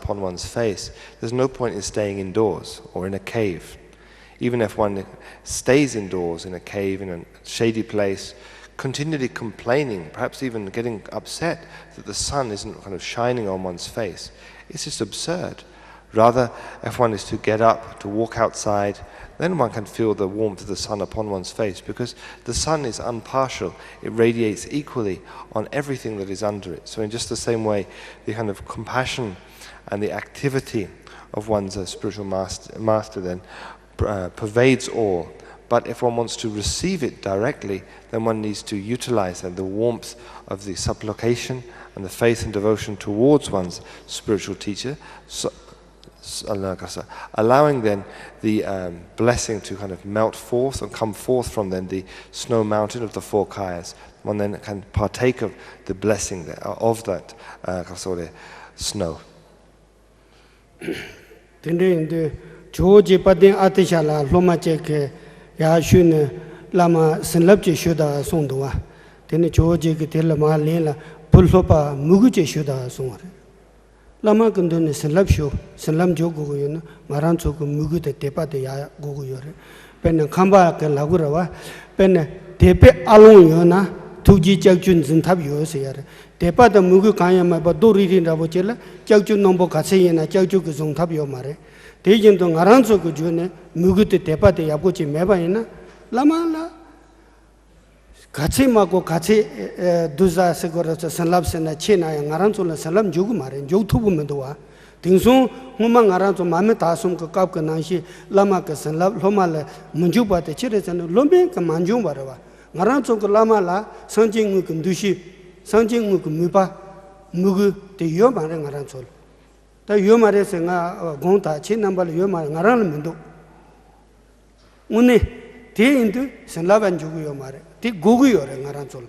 upon one's face, there's no point in staying indoors or in a cave. Even if one stays indoors in a cave, in a shady place, continually complaining, perhaps even getting upset that the sun isn't kind of shining on one's face, it's just absurd. Rather, if one is to get up, to walk outside, then one can feel the warmth of the sun upon one's face, because the sun is impartial. It radiates equally on everything that is under it. So in just the same way, the kind of compassion and the activity of one's spiritual master then pervades all. But if one wants to receive it directly, then one needs to utilize the warmth of the supplication and the faith and devotion towards one's spiritual teacher, allowing then the blessing to kind of melt forth and come forth from then the snow mountain of the four kayas. One then can partake of the blessing of that snow. Lama Senlapje Shuda Sondua. Then George Telama Lela Pulhopa Muguche Shuda Songre. Lama Gundun Senlapsho, Senlam Jogoyun, Maranzo Mugute Tepa de Ya Gogoyore. Pen Kamba Lagurawa, Pen Tepe Alon Yona, Tuji Jaguns and Tabios here. Tepa the Mugu Kayama, but do reading Rabocella, Jagun Nombo Kasayana, Jagus on Tabio Mare. Tejan Don Aranzo Gujune, Mugute Tepa de Yabuchi Mebaina. Lama Katsima Kati Duza Segorata Salabs and China and Aranzola Salam Jugumar and Jotubu Medua. Tinsun, Humang Aranzo Mametasum Kakanashi, Lamakas and Lomala, Munjuba, the Chires and Lombe, Manjumbarava. Maranzo Lamala, Sanjing Mukundushi, Sanjing Mukumupa, Mugu, the Yomar and Aranzol. The Yomares and Gonta, Chinambal Yomar and Aranamendo. Une. They into Senlavan Juguyomare, the Guguyore and Aranzol.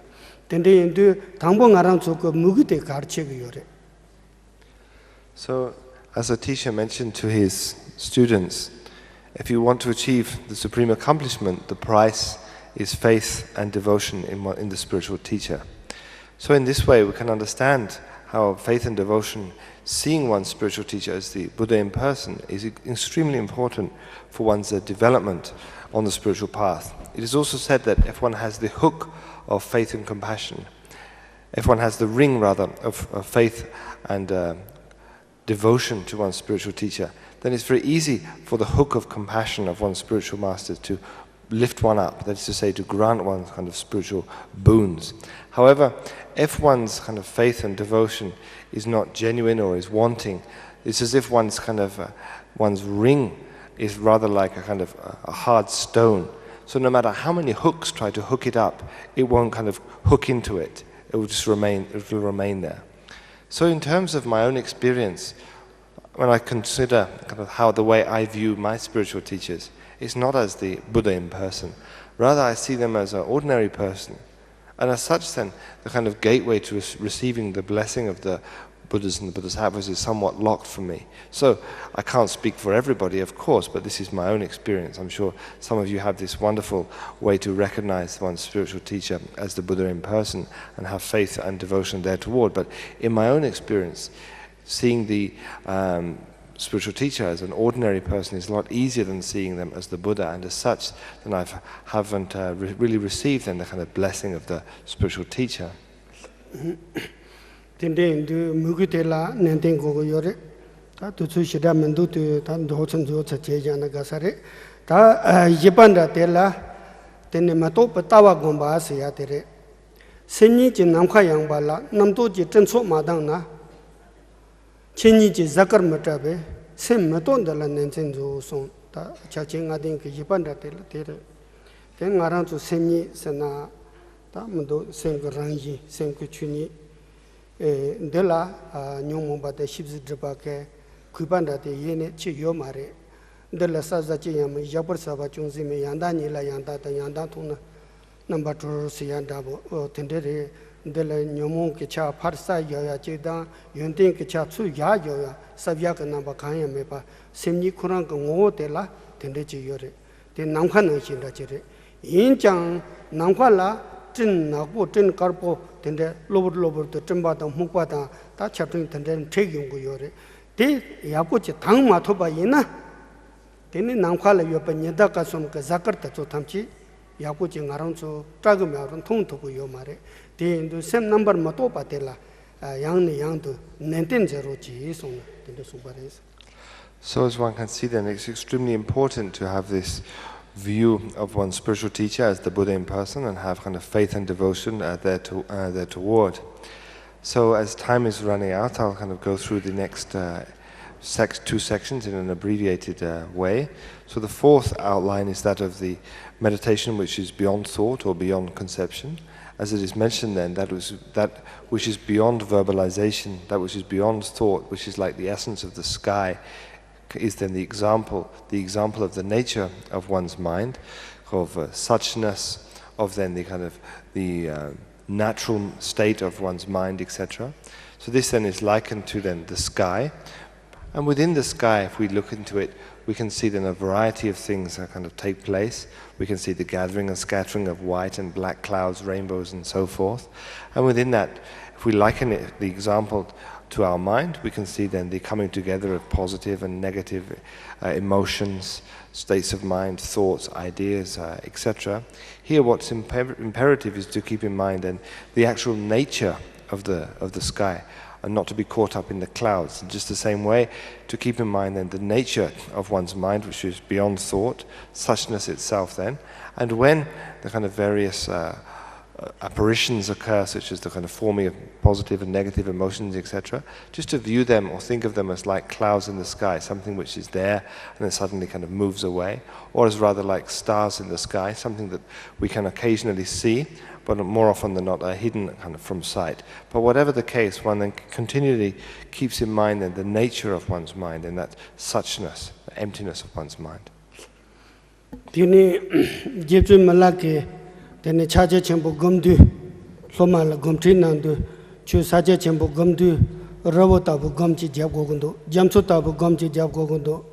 Then they into Tambong Aranzoko Mugute Karcheguyore. So, as a teacher mentioned to his students, if you want to achieve the supreme accomplishment, the price is faith and devotion in the spiritual teacher. So in this way, we can understand how faith and devotion, seeing one's spiritual teacher as the Buddha in person, is extremely important for one's development on the spiritual path. It is also said that if one has the hook of faith and compassion, if one has the ring rather of faith and devotion to one's spiritual teacher, then it's very easy for the hook of compassion of one's spiritual master to lift one up, that is to say, to grant one kind of spiritual boons. However, if one's kind of faith and devotion is not genuine or is wanting, it's as if one's kind of one's ring is rather like a kind of a hard stone. So no matter how many hooks try to hook it up, it won't kind of hook into it. It will just remain, it will remain there. So in terms of my own experience, when I consider kind of how the way I view my spiritual teachers, it's not as the Buddha in person. Rather, I see them as an ordinary person. And as such then, the kind of gateway to receiving the blessing of the Buddhas and the Bodhisattvas is somewhat locked for me. So I can't speak for everybody, of course, but this is my own experience. I'm sure some of you have this wonderful way to recognize one's spiritual teacher as the Buddha in person and have faith and devotion there toward. But in my own experience, seeing the spiritual teacher as an ordinary person is a lot easier than seeing them as the Buddha, and as such, then I haven't really received then the kind of blessing of the spiritual teacher. Tende ndu mugutela nenten gogo yore ta tutsu shida mendu tu ta dochen jo chache jana gasare ta yipanda tela tenne mato patawa gomba se ya tere senyi ji namkha yang bala namto ji tenso madang na chenyi ji zakar matabe sem mato dala nenten jo son ta chache ngadin ke yipanda tela tere ten ngarang tu senyi sana ta mendo sen rangi sen ku chuni Dela Nyomba de Shibs Drupake, Kupanda de Yene Chi Yomare, Dela Sazachi Yam, Yabursava Junzime, Yandanila Yanda, Yandatuna, number 2 Siandabo, Tendere, Dela Nyomon Kicha, Parsa Yoya Jeda, Yundin Kicha, Tsu Yayoya, Saviaka Nambakaya Mepa, Semni Kurang Ngo Dela, Tendeji Yore, the Namkana Shindachire. Yinchang Namkwala. Tin Nago, Tin Carpo, Tender, Lobo, the Timbata, Mupata, that chapter Tender, taking Yore. Te Yakuchi Tang Matoba Yina, Teni Namkala Yopanyadaka Som Kazakarta Tamchi, Yakuchi Naranso, Tragamaran Tong Toku Yomare, Te in the same number Matopa Tela, Yang to Nenten0G is on the Subares. So as one can see then, it's extremely important to have this view of one's spiritual teacher as the Buddha in person and have kind of faith and devotion there toward. So as time is running out, I'll kind of go through the next two sections in an abbreviated way. So the fourth outline is that of the meditation which is beyond thought or beyond conception. As it is mentioned then, that which is beyond verbalization, that which is beyond thought, which is like the essence of the sky, is then the example of the nature of one's mind, of suchness, of then the kind of the natural state of one's mind, etc. So this then is likened to then the sky, and within the sky, if we look into it, we can see then a variety of things that kind of take place. We can see the gathering and scattering of white and black clouds, rainbows, and so forth. And within that, if we liken it, the example to our mind, we can see then the coming together of positive and negative emotions, states of mind, thoughts, ideas, etc. Here what's imperative is to keep in mind then the actual nature of the sky and not to be caught up in the clouds. In just the same way, to keep in mind then the nature of one's mind, which is beyond thought, suchness itself then, and when the kind of various apparitions occur, such as the kind of forming of positive and negative emotions, etc., just to view them or think of them as like clouds in the sky, something which is there and then suddenly kind of moves away, or as rather like stars in the sky, something that we can occasionally see, but more often than not are hidden kind of from sight. But whatever the case, one then continually keeps in mind then the nature of one's mind and that suchness, the emptiness of one's mind. Tene chaje chenpo gomdu, loma la gomtri nandu, chu saje chenpo gomdu, rabo tabu gomchi jab gogondo, jamso tabu gomchi jab gogondo,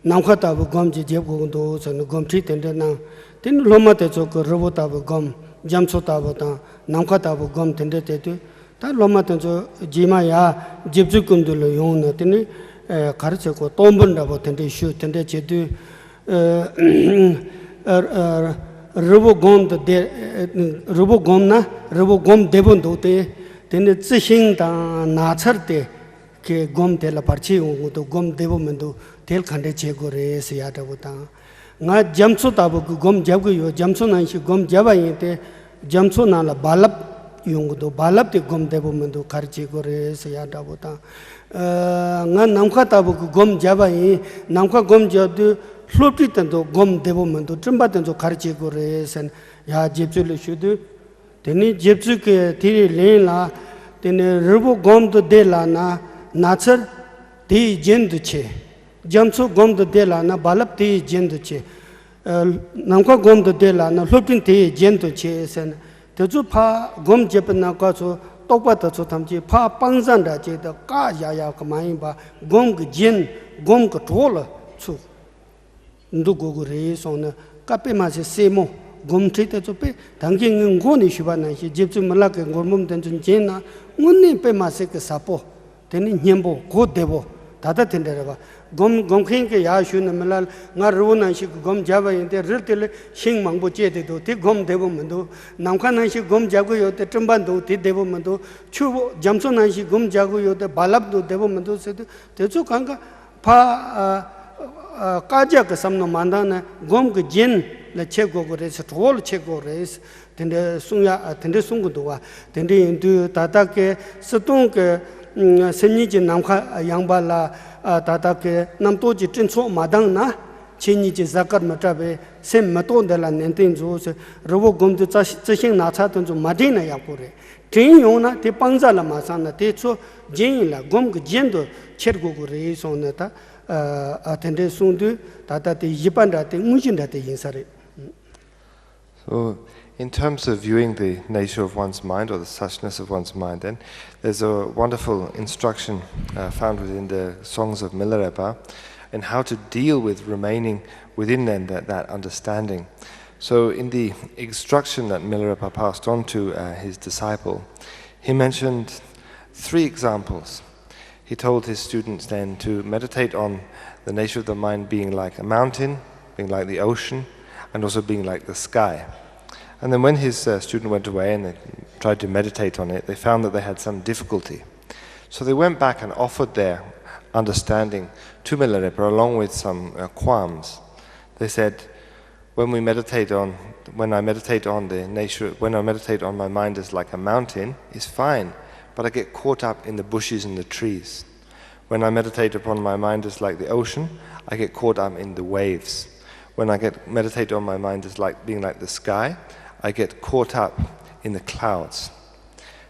namkha tabu gomchi jab gogondo, sanu gomtri tende nang, tene loma te choko rabo tabu gom, jamso tabu tang, namkha tabu gom tende tetu, ta loma te choko jima ya jibzu kumdu lo yung na, tene kariche ko tombon rabo tende shu, tende chetu, rubo gom na rubo gom devon do te tene zhing da na char te ke gom te la parchi ngo to gom devo mendo tel khande che go re se ya da ta nga jamso ta bu gom jab go yo jamso na shi gom jaba yin te jamso na la balap yung do balap te gom devo mendo khar che go re se ya da ta nga namkha ta bu gom jaba yin namkha gom jab du Flopti tanto gom development, Trimba tanto Karchi Gores and Ya Jepsul Shudu, Teni Jepsuke, Tiri Lena, Teni Rubo Gom to Delana, Natsar, Ti Jenduche, Jamso Gom to Delana, Balap Ti Jenduche, Namka Gom to Delana, Flopin Ti Jenduche, and Tezu Pa Gom Japanakaso, Topata Sotamchi, Pa Panzanda, the Kaya Kamaimba, Gom Jen, Gom Katola, Su. Ndugo re sona kape ma se semo gom trite to pe tanging ngoni shiba na shi jepsu mala ke ngormum den chun jena ngoni pe ma se ke sapo teni nyembo go debo dada tendere ba gom khin ke ya shu na mala nga ru na shi gom jaba yente riltele sing mangbo che de do te gom debo mendo namkha na shi gom jago yo te tremban do te debo mendo chu jamso na shi gom jago yo te balap do debo mendo se te chu kanga pa Kaja Samno Mandana, Gom Jin, the Chego race, Troll Chego race, Tende Sunya, Tende Sungudua, Tende into Tatake, Satunke, Seniji Namka, Yangbala, Tatake, Namtoji Tinso Madana, Chiniji Zakar Matabe, Sem Maton de la Nentinzos, Robo Gom to Zashin Natsatan to Madina Yakure. Tin Yona, Te Panzala Masana, Teso, Jinla, Gom Jendo, Chergo race on that. Attended soon do that the Yipanda Mushin that the inside. So, in terms of viewing the nature of one's mind or the suchness of one's mind, then there's a wonderful instruction found within the songs of Milarepa in how to deal with remaining within then that understanding. So, in the instruction that Milarepa passed on to his disciple, he mentioned 3 examples. he told his students then to meditate on the nature of the mind being like a mountain, being like the ocean, and also being like the sky. And then when his student went away and they tried to meditate on it, they found that they had some difficulty. So they went back and offered their understanding to Milarepa along with some qualms. They said, when I meditate on the nature, when I meditate on my mind as like a mountain, it's fine, but I get caught up in the bushes and the trees. When I meditate upon my mind as like the ocean, I get caught up in the waves. When I meditate on my mind as like being like the sky, I get caught up in the clouds.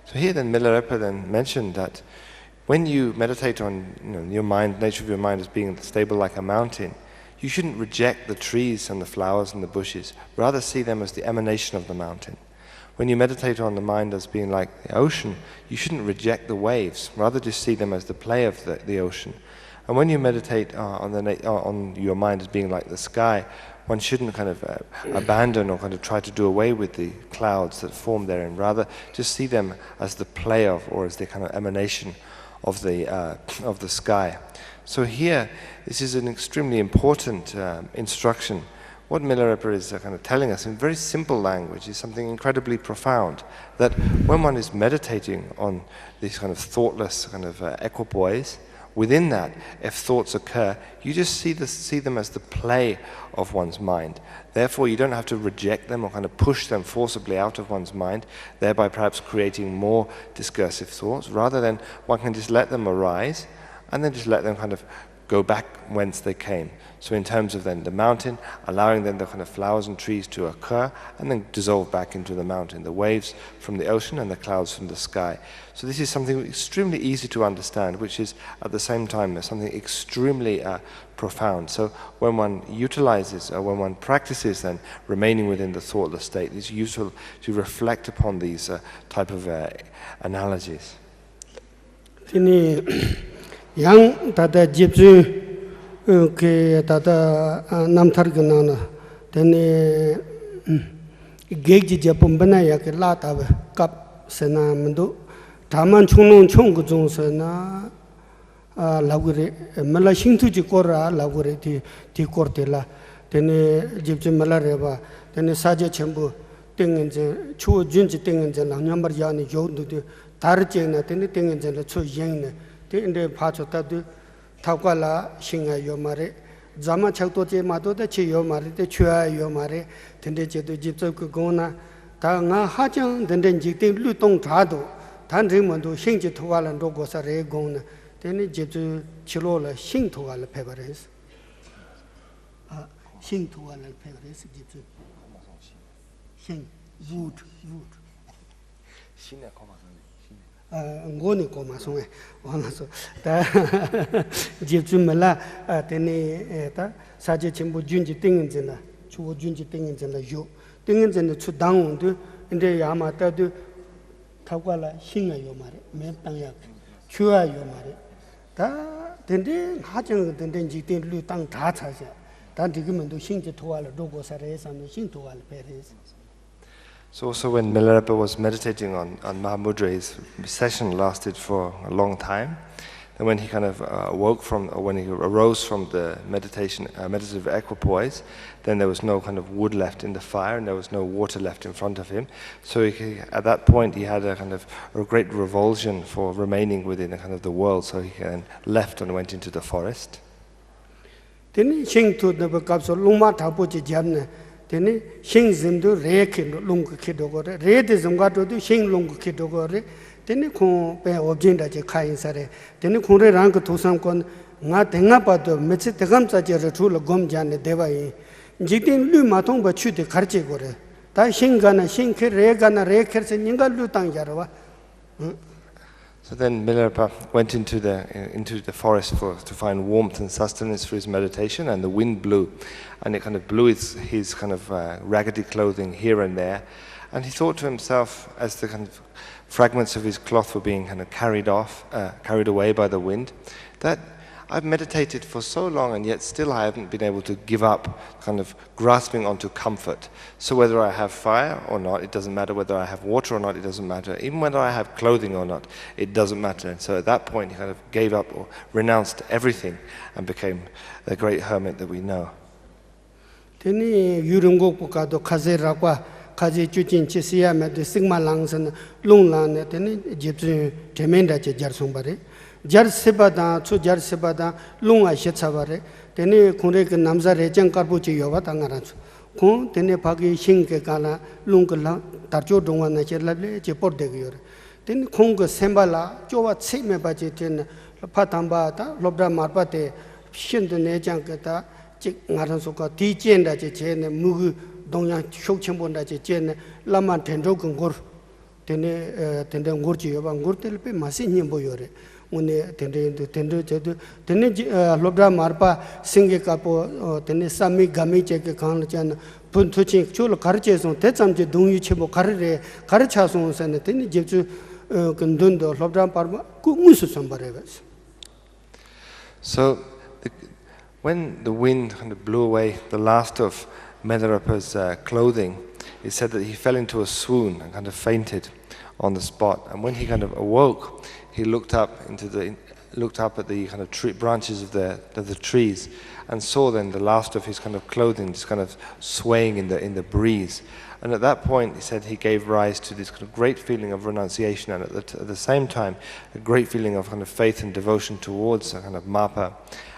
So here then Milarepa then mentioned that when you meditate on your mind, nature of your mind as being stable like a mountain, you shouldn't reject the trees and the flowers and the bushes, rather see them as the emanation of the mountain. When you meditate on the mind as being like the ocean, you shouldn't reject the waves, rather just see them as the play of the ocean. And when you meditate on your mind as being like the sky, one shouldn't kind of abandon or kind of try to do away with the clouds that form therein, rather just see them as the play of, or as the kind of emanation of the sky. So here, this is an extremely important instruction. What Milarepa is kind of telling us in very simple language is something incredibly profound, that when one is meditating on these kind of thoughtless kind of equipoise, within that, if thoughts occur, you just see them as the play of one's mind. Therefore, you don't have to reject them or kind of push them forcibly out of one's mind, thereby perhaps creating more discursive thoughts. Rather than one can just let them arise and then just let them kind of go back whence they came. So in terms of then the mountain, allowing then the kind of flowers and trees to occur and then dissolve back into the mountain, the waves from the ocean and the clouds from the sky. So this is something extremely easy to understand, which is at the same time something extremely profound. So when one utilizes, or when one practices then remaining within the thoughtless state, it's useful to reflect upon these type of analogies. Yang tata jibzu ke tata namthar gana tene geji japum banaya ke lata kap sena mendo taman chunong chung guzong sena lagure mala singtu ji kora lagure ti kortela tene jibzu mala reba tene saje chembu tengenje chu junji tengenje la nyambar yani yodu tarje na tene tengenje la chu yeng Tende Pachotadu Takwala Shinga Yomare, Zama Chaktoche Mato, Chi Yomare, the Chua Yomare, Tendeche to Jipso Gona, Tanga Hajang, then Jitin Lutong Trado, Tandrimondu, Shinji Tuala and Rogosare Gona, then Jipsu Chilola, Shin Tuala Peveres. Shin Tuala Peveres, Jipsu. Shin, wood. Ngoni koma songe ona so ta jipchu mala tene ta saje chimbu junji tingin jena chu junji tingin jena yo tingin jena chu dang de inde yama ta de thawala singa yo mare me tangya chua yo mare ta tende hajang tende ji ten lu tang tha cha ja ta digmen do singje thwala dogo sare sam sing thwala peres. So also when Milarepa was meditating on Mahamudra, his session lasted for a long time. And when he kind of when he arose from the meditative equipoise, then there was no kind of wood left in the fire and there was no water left in front of him. So at that point he had a great revulsion for remaining within kind of the world. So he then left and went into the forest. Then Tene Shing Zindu Rekin Lung Kidogore, Red Zungato to Shing Lung Kidogore, Tene Kun Pe Objinda Kain Sare, Tene Kure Rank to some con Natangapato, Metsitamsa Retula Gomjan Devai, Jitin Lumaton Bachu de Karchegore, Tai Shingana, Shinke, Regana, Rekers and Yinga Lutang Yarava. So then Milarepa went into the forest to find warmth and sustenance for his meditation, and the wind blew, and it kind of blew his kind of raggedy clothing here and there, and he thought to himself, as the kind of fragments of his cloth were being kind of carried away by the wind, that I've meditated for so long and yet still I haven't been able to give up kind of grasping onto comfort. So whether I have fire or not, it doesn't matter. Whether I have water or not, it doesn't matter. Even whether I have clothing or not, it doesn't matter. And so at that point, he kind of gave up or renounced everything and became the great hermit that we know. Teni yurungo pokado kaze rakwa kaze chuchin chisiya me de sigma langsan lunglan teni jipsu temenda che jarsongbare jar sebada chu jar sebada lunga shetsabare teni khure ke namza rechang karbu che yoba tangara chu kon teni phagi sing ke kala lungla tarjo dongwa na che lable che por de yor teni khong ke sembala chowa chhe me ba che ten phatamba ta lobda marpa te shin de ne jang ke ta ngaransuka di jenda je jene mugu dongyang shokchenbonda je jene lama tenjo gongor tene ngorji yoba ngortelpe masi nyembo yore une tende je tene lobra marpa singe kapo tene sami gami je ke kan chan puntuchi chul karche so te chamje dongyu chebo karre karcha so sene tene jeju kundundo lobra parma ku musu sambare bas. So when the wind kind of blew away the last of Milarepa's clothing, it said that he fell into a swoon and kind of fainted on the spot. And when he kind of awoke, he looked up at the kind of branches of the trees, and saw then the last of his kind of clothing just kind of swaying in the breeze. And at that point, he said he gave rise to this kind of great feeling of renunciation, and at the same time, a great feeling of kind of faith and devotion towards a kind of Mapa.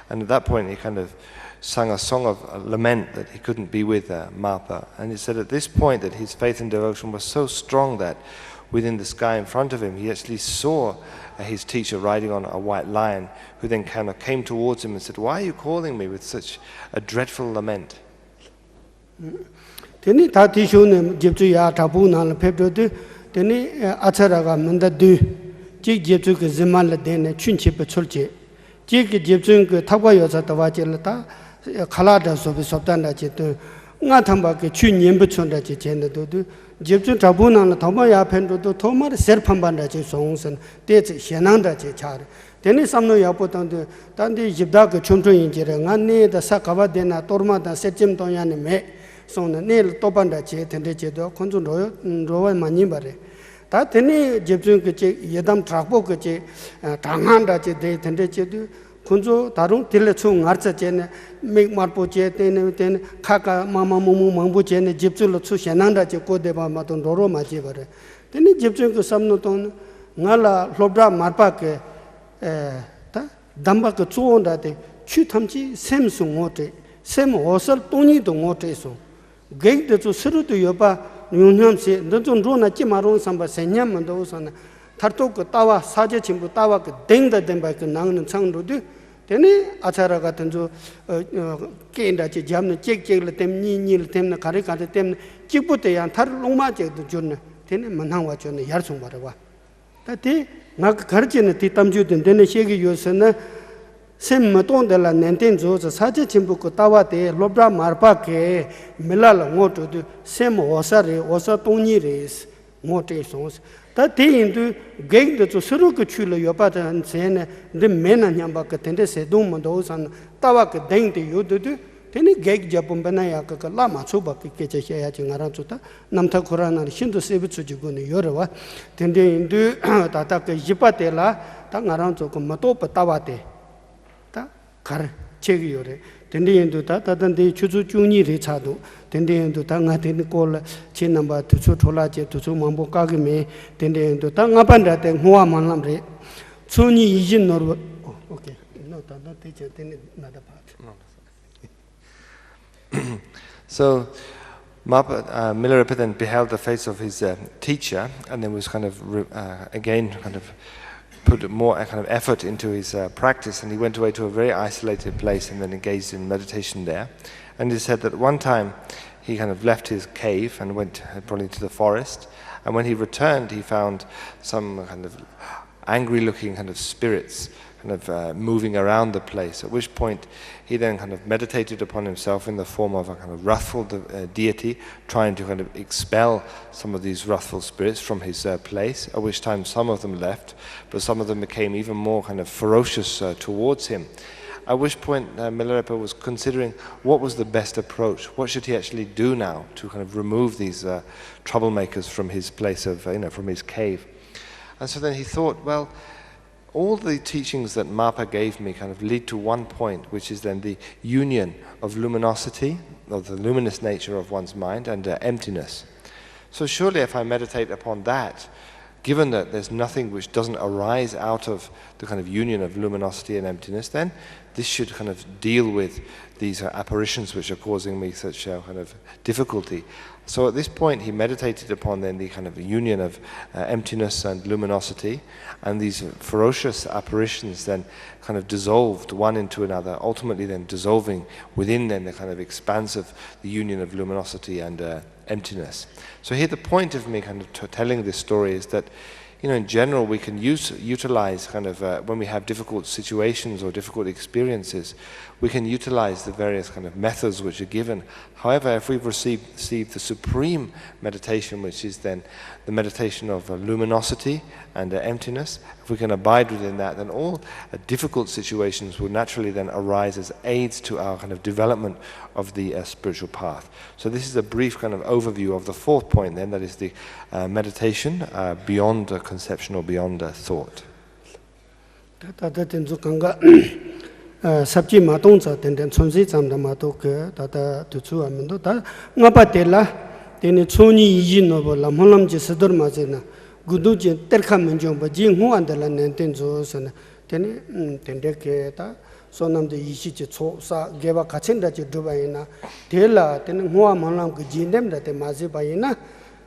And at that point, he kind of sang a song of lament that he couldn't be with Mapa. And he said at this point that his faith and devotion was so strong that within the sky in front of him, he actually saw his teacher riding on a white lion, who then kind of came towards him and said, "Why are you calling me with such a dreadful lament?" Teni tati shone jepchu ya tabu nal pepdo de teni acharaga manda du ji jepchu ke zimal la dene chunche pe cholche ji ke jepchu ke thakwa yosa tawa chelata khala da so be sobdan da che to nga thamba ke chu nyem be chon da che chen do du jepchu tabu nal thoma ya phen do thoma ser phamban da che songsen te che shenang da che char teni samno ya po tan de tan de jibda ke chomchon yin jere nga ne da sa kawa de na torma da sechem ton ya ne me song ne topanda che tende che do khonju rowa mani bare ta teni jepchun ke che yedam trakpo ke che tanghan da che de tende che do khonju darung tile chu ngarcha che ne mek marpo che ten khaka mama mumu mangbu che ne jepchul chu shenang da che ko de ba ma ton ro ma che bare teni jepchun ke samno ton ngala lobda marpa ke ta damba ke chu onda de chu thamchi sem su ngote sem osal toni do ngote so gate the Surutu Yoba, Yunham say, Dun Rona Chimaron Samba Senyam and those on Tartok Tawa, Saja Chimbu Tawa, Deng the Dembak Nang and Sang Rudu, then Acharaganzo Kenda Jam, Chek Tem, Nil Tem, the Karika Tem, Chipute and Tarloma, the Jun, then Manawa Jun, Yarsum Barawa. That day, Nak Karjan, Titam Jud, and then Shaggy Yosana. Sem maton de la nenten zo saje chimbu ko tawa te lobra marpa ke milal ngoto de sem osare osa toni res ngote sons ta te indu geng de suru ko chulo yopa tan sen de mena nyamba ka tende se dum do san tawa ke deng de yudu de teni geg japum bana ya ka la ma chu ba ke che ya chi ngara chu ta namtha khurana shindu sebu chu ji gun yorwa tende indu ta ta ke jipa te la ta ngara chu ko mato pa tawa te car chegiore tendiendo tata tande chuchu chuni re chado tendiendo ta nga ten kol che namba tu chu thola che tu chu mambo ka ge me tendiendo ta nga pan da te ngwa manlam re chuni yijin nor okay no ta no te che ten na da part so Milarepa then beheld the face of his teacher, and then was kind of again kind of put more kind of effort into his practice, and he went away to a very isolated place and then engaged in meditation there. And he said that one time he kind of left his cave and went probably to the forest, and when he returned he found some kind of angry-looking kind of spirits kind of moving around the place, at which point he then kind of meditated upon himself in the form of a kind of wrathful deity, trying to kind of expel some of these wrathful spirits from his place, at which time some of them left, but some of them became even more kind of ferocious towards him. at which point Milarepa was considering what was the best approach. What should he actually do now to kind of remove these troublemakers from his place of, from his cave? And so then he thought, well, all the teachings that Mapa gave me kind of lead to one point, which is then the union of luminosity, of the luminous nature of one's mind, and emptiness. So surely if I meditate upon that, given that there's nothing which doesn't arise out of the kind of union of luminosity and emptiness, then this should kind of deal with these apparitions which are causing me such kind of difficulty. So at this point he meditated upon then the kind of union of emptiness and luminosity, and these ferocious apparitions then kind of dissolved one into another, ultimately then dissolving within then the kind of expanse of the union of luminosity and emptiness. So here the point of me kind of telling this story is that, in general we can utilize kind of, when we have difficult situations or difficult experiences, we can utilize the various kind of methods which are given. However, if we've received the supreme meditation, which is then the meditation of luminosity and emptiness, if we can abide within that, then all difficult situations will naturally then arise as aids to our kind of development of the spiritual path. So this is a brief kind of overview of the fourth point then, that is the meditation beyond conception or beyond thought. Sabji matong sa tenden chonzi chamda mato ke tata tuchu amendo ta ngapa tela teni choni yi no bo lam holam ji sedor ma je na gudu je terkha menjong ba ji hu andala nenten zo sana teni tende ke ta sonam de yi shi je cho sa geba kachin da je duba ina tela teni huwa malam ke jindem da te ma je ba ina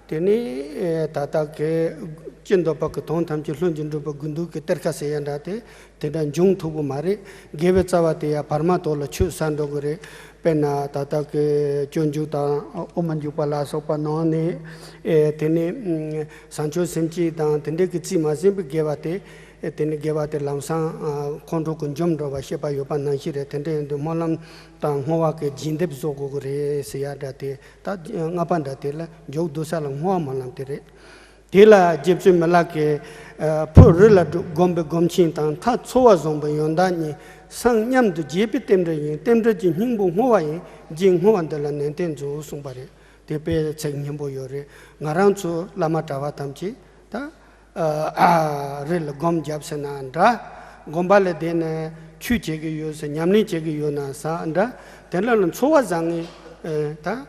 teni tata ke chindo pa ke thon tham chi hlun jindo pa gundu ke terkha se yanda te tedan jung thubu mare gebe chawate ya parma tola chu sando gore pena tata ke chonju ta omanju pala so pa no ne teni sancho semchi ta tende ke chi ma sim gebate teni gebate lamsa kondo kunjom do ba shepa yopa na shire tende do molam ta howa ke jindep zo go gore se ya date ta ngapan date la jog dosa la howa malam tere Tila jipsi malake purilla gombe gomchin tang ta chowa zomba yondani sang nyam du jipi temre jin hingbu huwa yin jing huwa dala nenten zo sumbare tepe chek nyambo yore ngarang chu lama tawa tamchi ta rila gom japsa na andra gombale dene chu chegi yo se nyamni chegi yo na sa andra tenla lan chowa zangi ta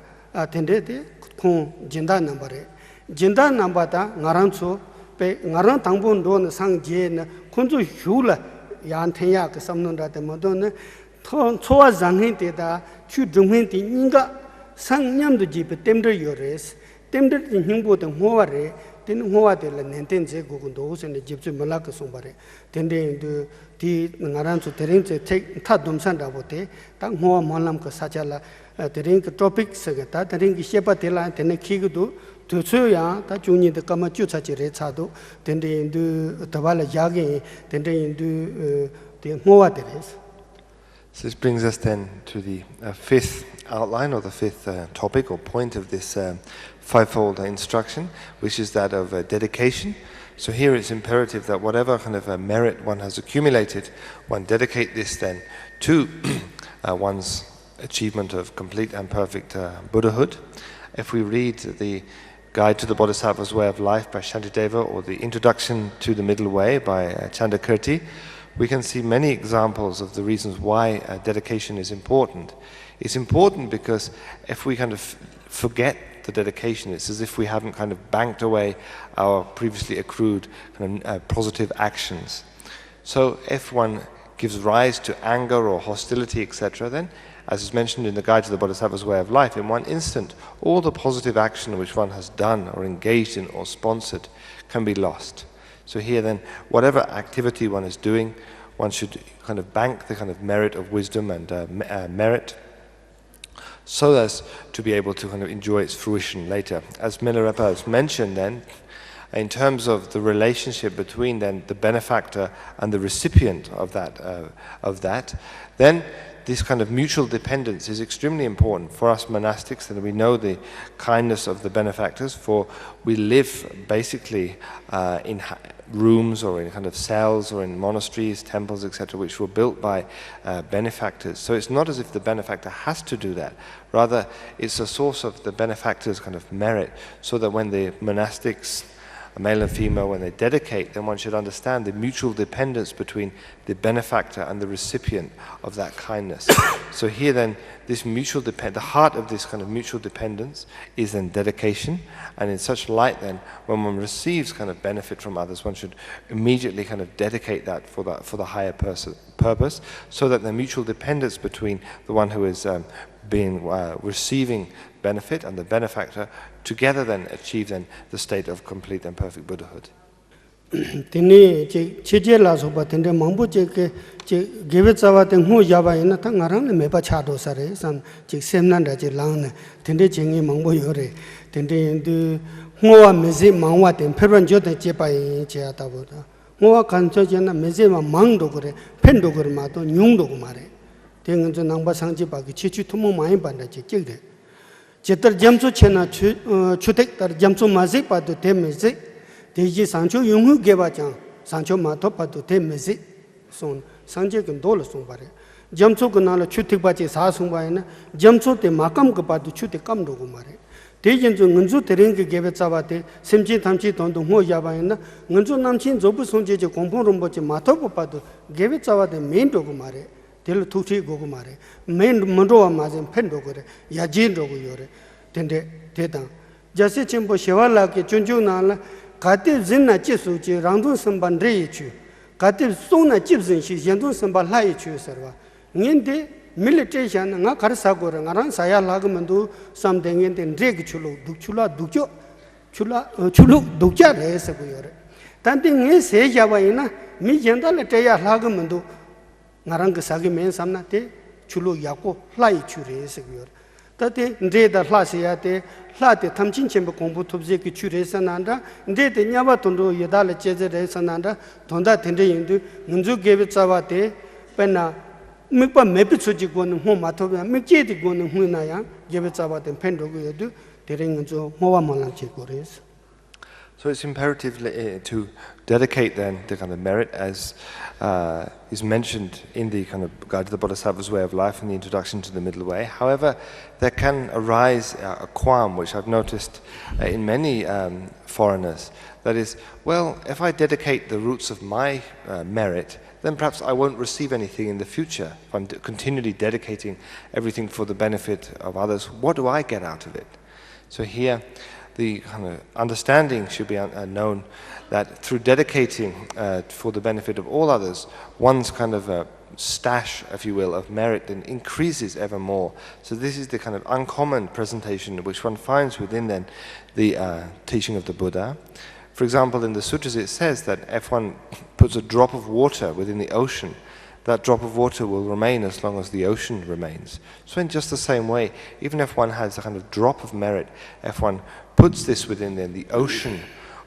tende de kong jinda nambare jinda nambata ngarancho pe ngarang tangbon don sang je na kunzu hyula yan thenya ka samnon da te modon chowa zanghin te da chu dunghin ti inga sang nyam du ji pe temder yores temder ti hingbo te howa re ten howa de la nenten je go ndo se ne jipsu mala ka sombare tende du ti ngarancho tereng che tha domsan da bote ta howa molam ka sachala tereng ka topic se ga ta tereng ki shepa te la tene khigudu tuchuya ta chungni de kama chucha chire chado tende indu tabala yage tende indu de mowa teres. So this brings us then to the fifth outline, or the fifth topic or point of this fivefold instruction, which is that of dedication. So here it's imperative that whatever kind of merit one has accumulated, one dedicate this then to one's achievement of complete and perfect Buddhahood. If we read the Guide to the Bodhisattva's Way of Life by Shantideva, or the Introduction to the Middle Way by Chandakirti, we can see many examples of the reasons why dedication is important. It's important because if we kind of forget the dedication, it's as if we haven't kind of banked away our previously accrued kind of, positive actions. So if one gives rise to anger or hostility, etc., then, as is mentioned in the Guide to the Bodhisattva's Way of Life, in one instant, all the positive action which one has done or engaged in or sponsored can be lost. So here then, whatever activity one is doing, one should kind of bank the kind of merit of wisdom and merit, so as to be able to kind of enjoy its fruition later. As Milarepa has mentioned then, in terms of the relationship between then the benefactor and the recipient of that, then this kind of mutual dependence is extremely important for us monastics, that we know the kindness of the benefactors, for we live basically in rooms or in kind of cells or in monasteries, temples, etc., which were built by benefactors. So it's not as if the benefactor has to do that. Rather, it's a source of the benefactor's kind of merit, so that when the monastics, male and female, when they dedicate, then one should understand the mutual dependence between the benefactor and the recipient of that kindness. So here then, this mutual the heart of this kind of mutual dependence is then dedication, and in such light then, when one receives kind of benefit from others, one should immediately kind of dedicate that for the higher purpose, so that the mutual dependence between the one who is receiving benefit and the benefactor together then achieve then the state of complete and perfect Buddhahood. Tini cheche la soba tende mambu cheke geve tsawa te ngu yaba ina ta ngarang le meba chado sare san chek semnan da che lang ne tende chengi mambu yore tende indu ngwa meze mangwa ten perwan jo te chepa yin che ata boda ngwa kancho jena meze ma mang do gore pen do gore ma to nyung do mare tengen jo nangba sangji ba ki chechu tumo mai ban da che chek 제터 점수 채나 주택 달 점수 마세 봐도 되면서 대지 상초 용후 개발장 상초 마토 봐도 되면서 손 상제금 돌을 손 바래 점수 그날 주택 받지 사송 바에는 점수 때 마감 그 봐도 주택 감도고 말해 대진 중 은주 대령 그 개발 잡아대 심지 탐지 돈도 뭐 야바에는 은주 남친 조부 손제제 공포론 보지 마토 봐도 개발 잡아대 메인도고 말해 될 투치 고고 말해 맨 먼저와 맞은 팬도 그래 야진도고 요래 된데 대당 자세 첨부 쉐왈라게 존중나라 가데 진나 지수지 랑돈 선반레이치 가데 송나 집선시 연돈 선발라이치 서와 닌데 밀리테이션 나 가르사고라 나랑 사야라그만도 삼댕인데 레기 출로 독출라 독죠 출라 출로 독자래서 요래 단데 네 세자바이나 미젠달레 때야 라그만도 나랑 그 사기 맨 삼나테 줄로 야고 라이 추레서 그요. 다데 ndeda 라시야테 라테 탐친 쳔부 공부 톱제 그 추레서 난다. ndede 냐바 돈도 여달레 제제레서 난다. 돈다 텐데 인도 문주 개베 자바테 펜나 mikpa mepi tsuji guwa nung matoba mikjedi guwa nung naya gebe tsawa ten pendo guwa du tere nganzo mowa malang che kores. So it's imperative to dedicate then the kind of merit as is mentioned in the kind of Guide to the Bodhisattva's Way of Life and the introduction to the Middle Way. However, there can arise a qualm, which I've noticed in many foreigners, that is, well, if I dedicate the roots of my merit, then perhaps I won't receive anything in the future. If I'm continually dedicating everything for the benefit of others, what do I get out of it? So here, the kind of understanding should be known that through dedicating for the benefit of all others, one's kind of stash, if you will, of merit then increases ever more. So this is the kind of uncommon presentation which one finds within then the teaching of the Buddha. For example, in the sutras it says that if one puts a drop of water within the ocean, that drop of water will remain as long as the ocean remains. So in just the same way, even if one has a kind of drop of merit, if one puts this within then the ocean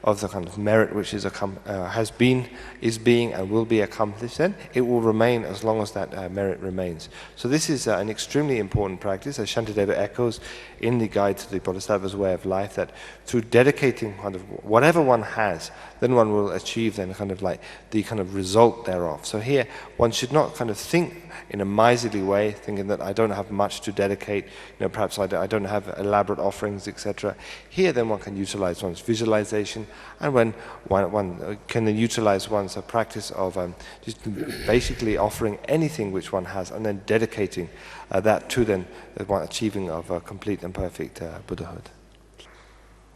of the kind of merit which is has been, is being, and will be accomplished, then it will remain as long as that merit remains. So this is an extremely important practice, as Shantideva echoes in the Guide to the Bodhisattva's Way of Life, that through dedicating kind of whatever one has, then one will achieve then kind of like the kind of result thereof. So here, one should not kind of think in a miserly way, thinking that I don't have much to dedicate, perhaps I don't have elaborate offerings, etc. Here then one can utilize one's visualization, and when one can then utilize one's practice of just basically offering anything which one has, and then dedicating that to then one achieving of complete and perfect Buddhahood.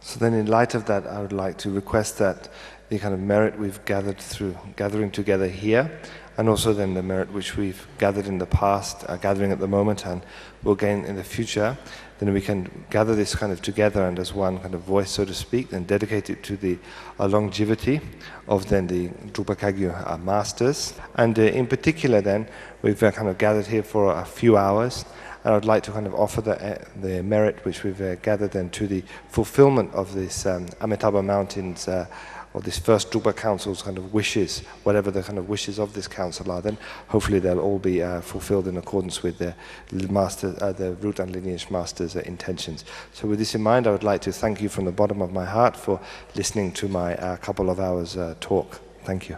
So then in light of that, I would like to request that the kind of merit we've gathered through gathering together here, and also then the merit which we've gathered in the past, gathering at the moment, and will gain in the future, then we can gather this kind of together and as one kind of voice, so to speak, and dedicate it to the longevity of then the Drukpa Kagyu masters. And in particular then, we've kind of gathered here for a few hours, and I would like to kind of offer the merit which we've gathered then to the fulfillment of this Amitabha Mountains or this First Drukpa Council's kind of wishes, whatever the kind of wishes of this council are, then hopefully they'll all be fulfilled in accordance with the root and lineage master's intentions. So with this in mind, I would like to thank you from the bottom of my heart for listening to my couple of hours talk. Thank you.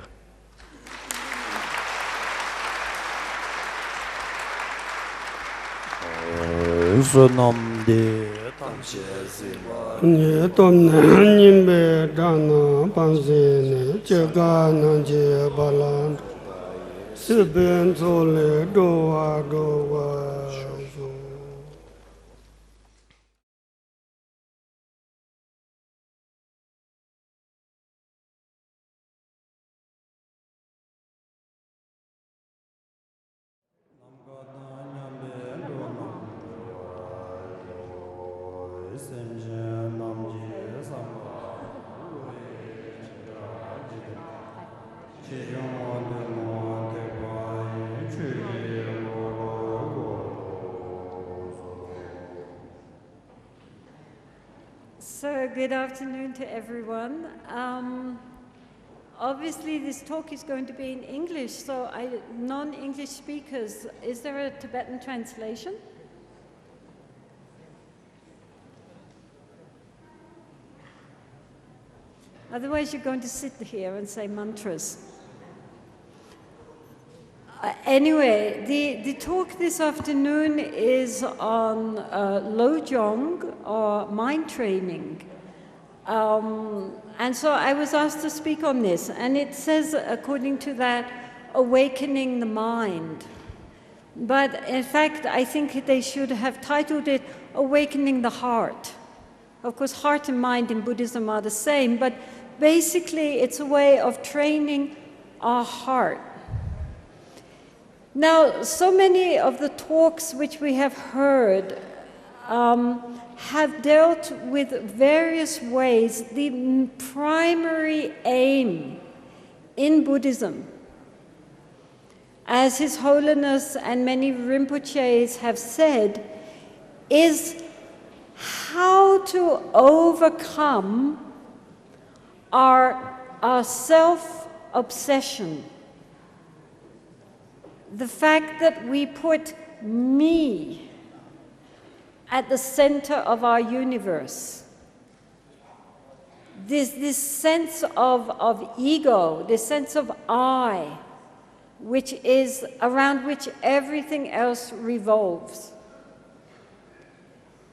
Nye tom ne nyimbe dana panse ne chega nanje balan siben sole doa so. So, good afternoon to everyone. Obviously, this talk is going to be in English, so non-English speakers, is there a Tibetan translation? Otherwise, you're going to sit here and say mantras. Anyway, the talk this afternoon is on Lojong, or mind training. And so I was asked to speak on this, and it says, according to that, awakening the mind. But in fact, I think they should have titled it Awakening the Heart. Of course, heart and mind in Buddhism are the same, but basically it's a way of training our heart. Now, so many of the talks which we have heard have dealt with various ways. The primary aim in Buddhism, as His Holiness and many Rinpoches have said, is how to overcome our self-obsession. The fact that we put me at the center of our universe. This sense of ego, this sense of I, which is around which everything else revolves.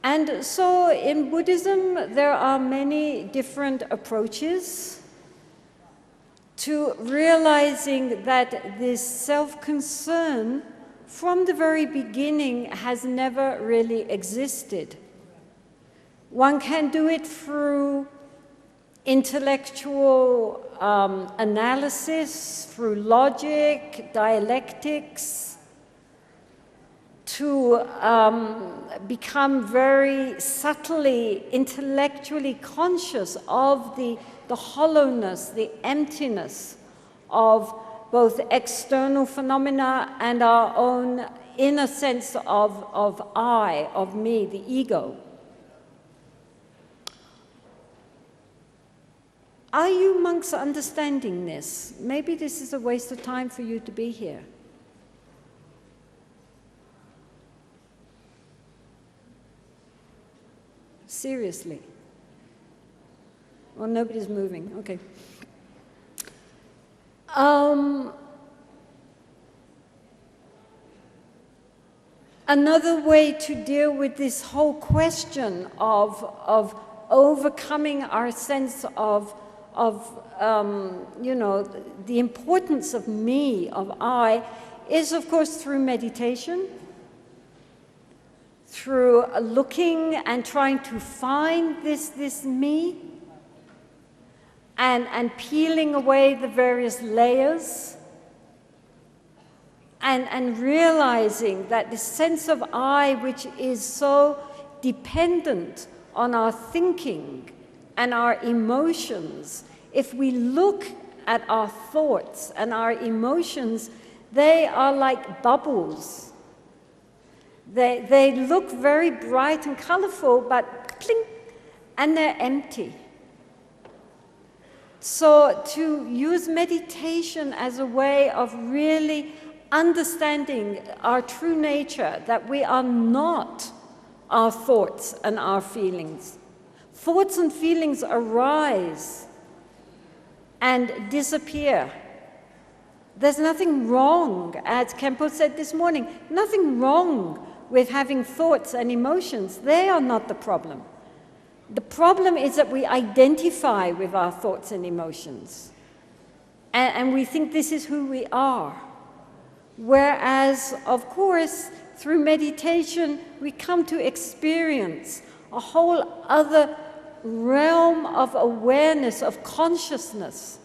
And so in Buddhism, there are many different approaches to realizing that this self-concern from the very beginning has never really existed. One can do it through intellectual analysis, through logic, dialectics, to become very subtly, intellectually conscious of the hollowness, the emptiness of both external phenomena and our own inner sense of I, of me, the ego. Are you monks understanding this? Maybe this is a waste of time for you to be here. Seriously. Well, nobody's moving, okay. Another way to deal with this whole question of overcoming our sense of you know, the importance of me, of I, is of course through meditation, through looking and trying to find this me, and peeling away the various layers, and realizing that the sense of I, which is so dependent on our thinking and our emotions, if we look at our thoughts and our emotions, they are like bubbles. They look very bright and colorful, but clink, and they're empty. So to use meditation as a way of really understanding our true nature, that we are not our thoughts and our feelings. Thoughts and feelings arise and disappear. There's nothing wrong, as Khenpo said this morning, nothing wrong with having thoughts and emotions. They are not the problem. The problem is that we identify with our thoughts and emotions. And we think this is who we are. Whereas, of course, through meditation, we come to experience a whole other realm of awareness, of consciousness,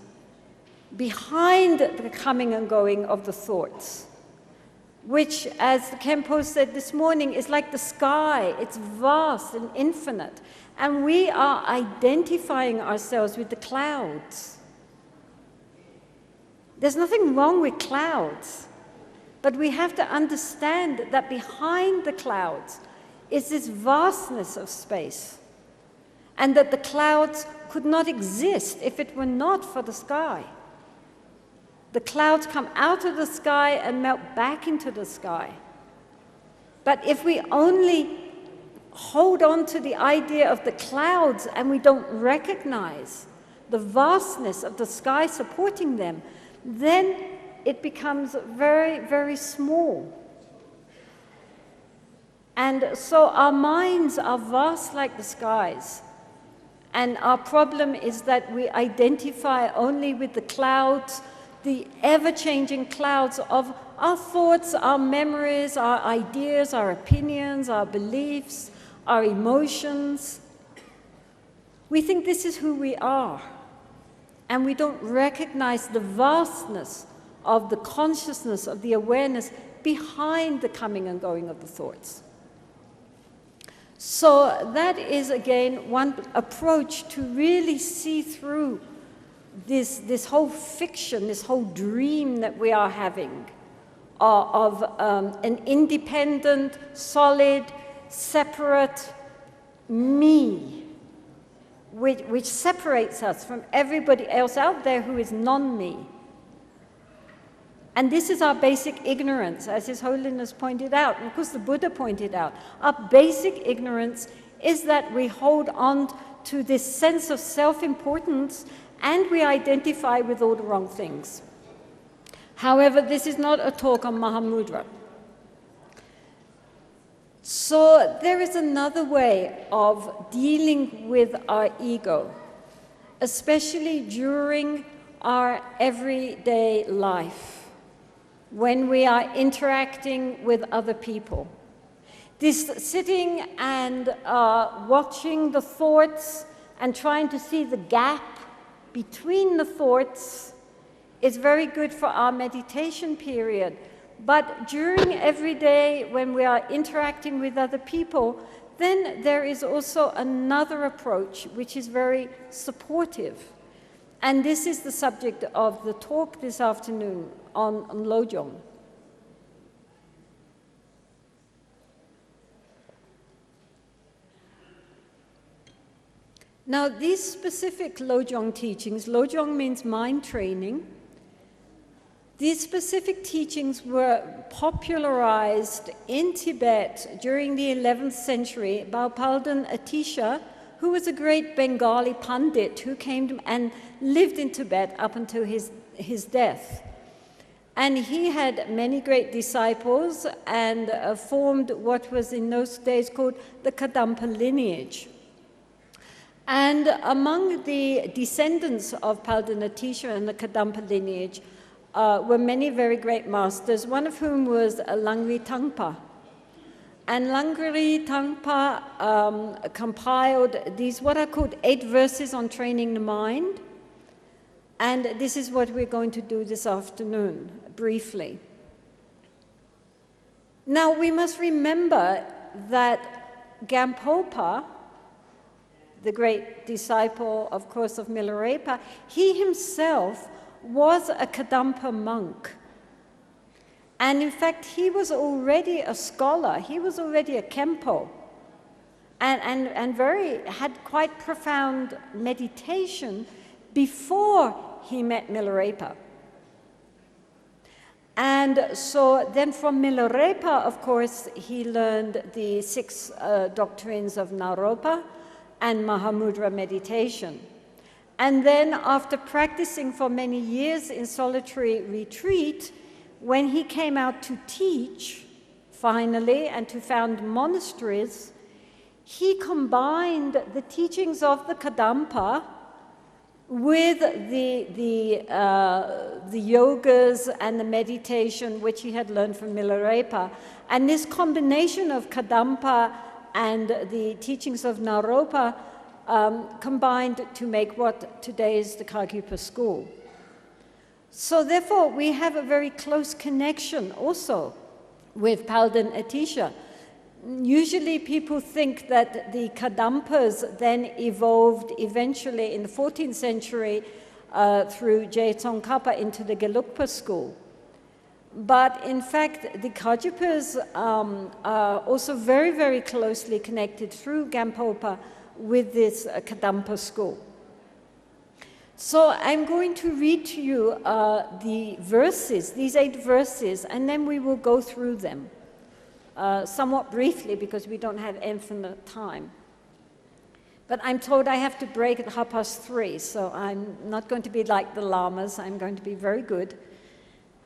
behind the coming and going of the thoughts, which, as Khenpo said this morning, is like the sky. It's vast and infinite. And we are identifying ourselves with the clouds. There's nothing wrong with clouds, but we have to understand that behind the clouds is this vastness of space, and that the clouds could not exist if it were not for the sky. The clouds come out of the sky and melt back into the sky. But if we only hold on to the idea of the clouds and we don't recognize the vastness of the sky supporting them, then it becomes very, very small. And so our minds are vast like the skies. And our problem is that we identify only with the clouds, the ever-changing clouds of our thoughts, our memories, our ideas, our opinions, our beliefs, our emotions. We think this is who we are, and we don't recognize the vastness of the consciousness, of the awareness behind the coming and going of the thoughts. So that is, again, one approach to really see through this whole fiction, this whole dream that we are having of an independent, solid, separate me, which separates us from everybody else out there who is non-me. And this is our basic ignorance, as His Holiness pointed out, and of course the Buddha pointed out. Our basic ignorance is that we hold on to this sense of self-importance and we identify with all the wrong things. However, this is not a talk on Mahamudra. So there is another way of dealing with our ego, especially during our everyday life, when we are interacting with other people. This sitting and watching the thoughts and trying to see the gap between the thoughts is very good for our meditation period. But during every day when we are interacting with other people, then there is also another approach which is very supportive. And this is the subject of the talk this afternoon on Lojong. Now, these specific Lojong teachings, Lojong means mind training. These specific teachings were popularized in Tibet during the 11th century by Palden Atisha, who was a great Bengali Pandit who came and lived in Tibet up until his death. And he had many great disciples and formed what was in those days called the Kadampa lineage. And among the descendants of Palden Atisha and the Kadampa lineage were many very great masters, one of whom was Langri Tangpa. And Langri Tangpa compiled these, what are called 8 verses on training the mind. And this is what we're going to do this afternoon, briefly. Now, we must remember that Gampopa, the great disciple, of course, of Milarepa, he himself was a Kadampa monk. And in fact, he was already a scholar. He was already a Khenpo. And had quite profound meditation before he met Milarepa. And so then from Milarepa, of course, he learned the 6 doctrines of Naropa and Mahamudra meditation. And then after practicing for many years in solitary retreat, when he came out to teach, finally, and to found monasteries, he combined the teachings of the Kadampa with the yogas and the meditation which he had learned from Milarepa. And this combination of Kadampa and the teachings of Naropa combined to make what today is the Kagyupa school. So therefore, we have a very close connection also with Palden Atisha. Usually people think that the Kadampas then evolved eventually in the 14th century through Je Tsongkhapa into the Gelugpa school. But in fact, the Kagyupas are also very, very closely connected through Gampopa with this Kadampa school. So I'm going to read to you the verses, these 8 verses, and then we will go through them. Somewhat briefly because we don't have infinite time. But I'm told I have to break at 3:30, so I'm not going to be like the lamas. I'm going to be very good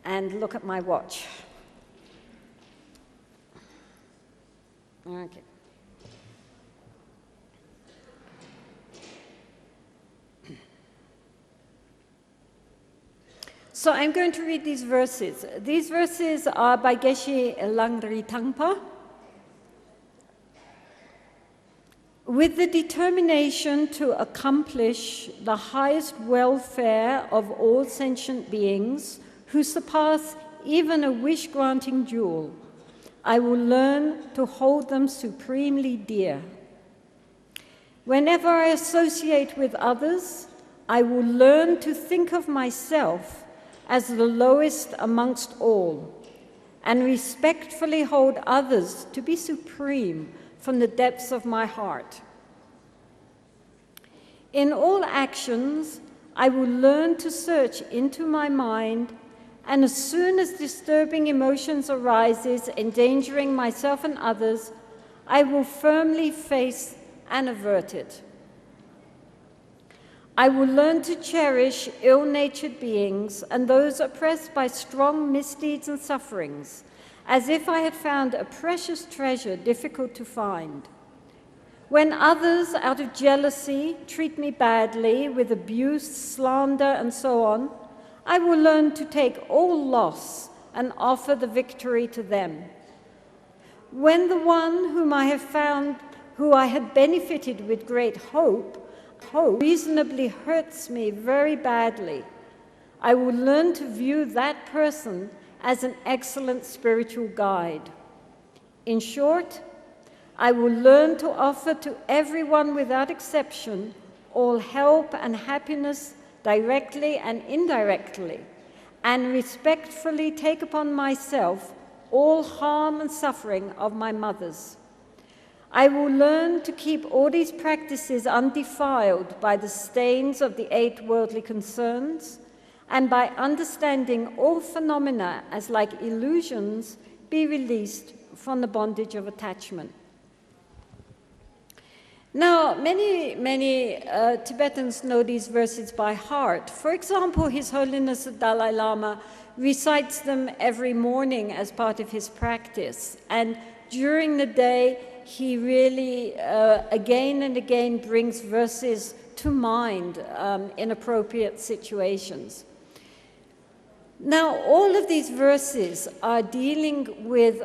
and look at my watch. Okay. So I'm going to read these verses. These verses are by Geshe Langri Tangpa. With the determination to accomplish the highest welfare of all sentient beings who surpass even a wish-granting jewel, I will learn to hold them supremely dear. Whenever I associate with others, I will learn to think of myself as the lowest amongst all, and respectfully hold others to be supreme from the depths of my heart. In all actions, I will learn to search into my mind, and as soon as disturbing emotions arises, endangering myself and others, I will firmly face and avert it. I will learn to cherish ill-natured beings and those oppressed by strong misdeeds and sufferings, as if I had found a precious treasure difficult to find. When others, out of jealousy, treat me badly with abuse, slander, and so on, I will learn to take all loss and offer the victory to them. When the one whom I have found, who I had benefited with great hope reasonably hurts me very badly, I will learn to view that person as an excellent spiritual guide. In short, I will learn to offer to everyone without exception all help and happiness directly and indirectly, and respectfully take upon myself all harm and suffering of my mothers. I will learn to keep all these practices undefiled by the stains of the 8 worldly concerns, and by understanding all phenomena as like illusions, be released from the bondage of attachment. Now, many Tibetans know these verses by heart. For example, His Holiness the Dalai Lama recites them every morning as part of his practice, and during the day, he really again and again brings verses to mind in appropriate situations. Now, all of these verses are dealing with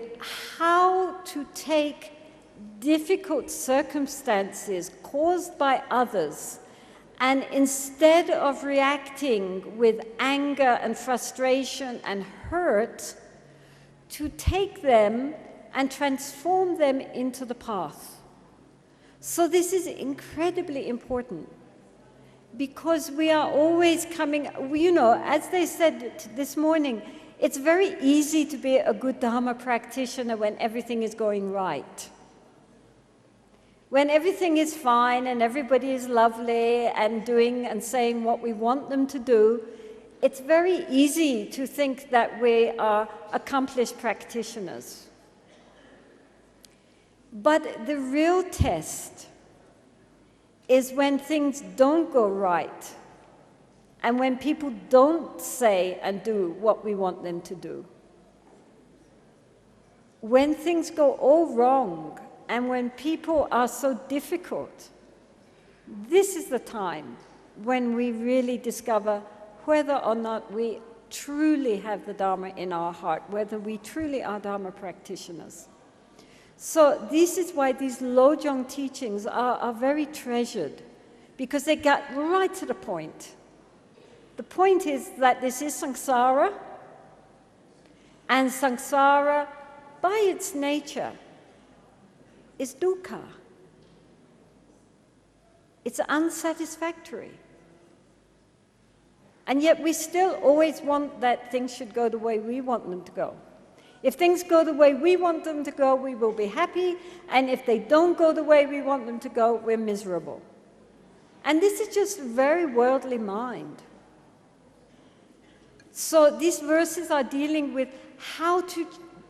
how to take difficult circumstances caused by others, and instead of reacting with anger and frustration and hurt, to take them and transform them into the path. So this is incredibly important, because we are always coming, you know, as they said this morning, it's very easy to be a good Dharma practitioner when everything is going right. When everything is fine and everybody is lovely and doing and saying what we want them to do, it's very easy to think that we are accomplished practitioners. But the real test is when things don't go right and when people don't say and do what we want them to do. When things go all wrong and when people are so difficult, this is the time when we really discover whether or not we truly have the Dharma in our heart, whether we truly are Dharma practitioners. So this is why these Lojong teachings are very treasured, because they got right to the point. The point is that this is samsara, and samsara, by its nature, is dukkha. It's unsatisfactory. And yet we still always want that things should go the way we want them to go. If things go the way we want them to go, we will be happy, and if they don't go the way we want them to go, we're miserable. And this is just very worldly mind. So these verses are dealing with how to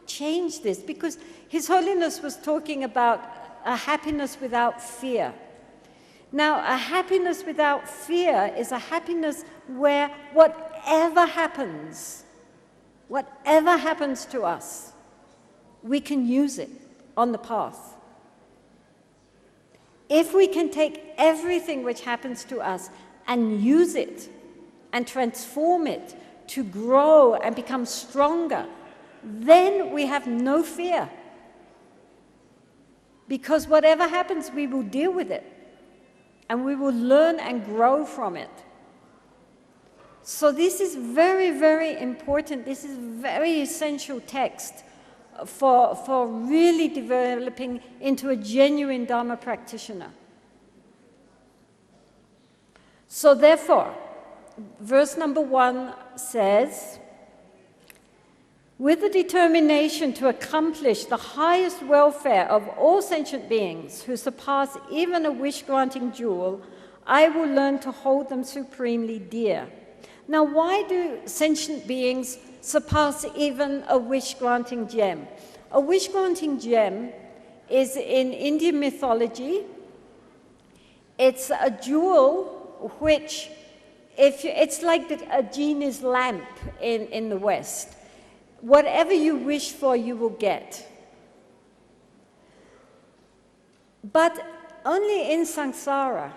change this, because His Holiness was talking about a happiness without fear. Now, a happiness without fear is a happiness where whatever happens to us, we can use it on the path. If we can take everything which happens to us and use it and transform it to grow and become stronger, then we have no fear. Because whatever happens, we will deal with it. And we will learn and grow from it. So this is very, very important. This is very essential text for really developing into a genuine Dharma practitioner. So therefore, verse number 1 says, with the determination to accomplish the highest welfare of all sentient beings who surpass even a wish-granting jewel, I will learn to hold them supremely dear. Now, why do sentient beings surpass even a wish-granting gem? A wish-granting gem is in Indian mythology. It's a jewel which, it's like a genie's lamp in the West. Whatever you wish for, you will get. But only in samsara.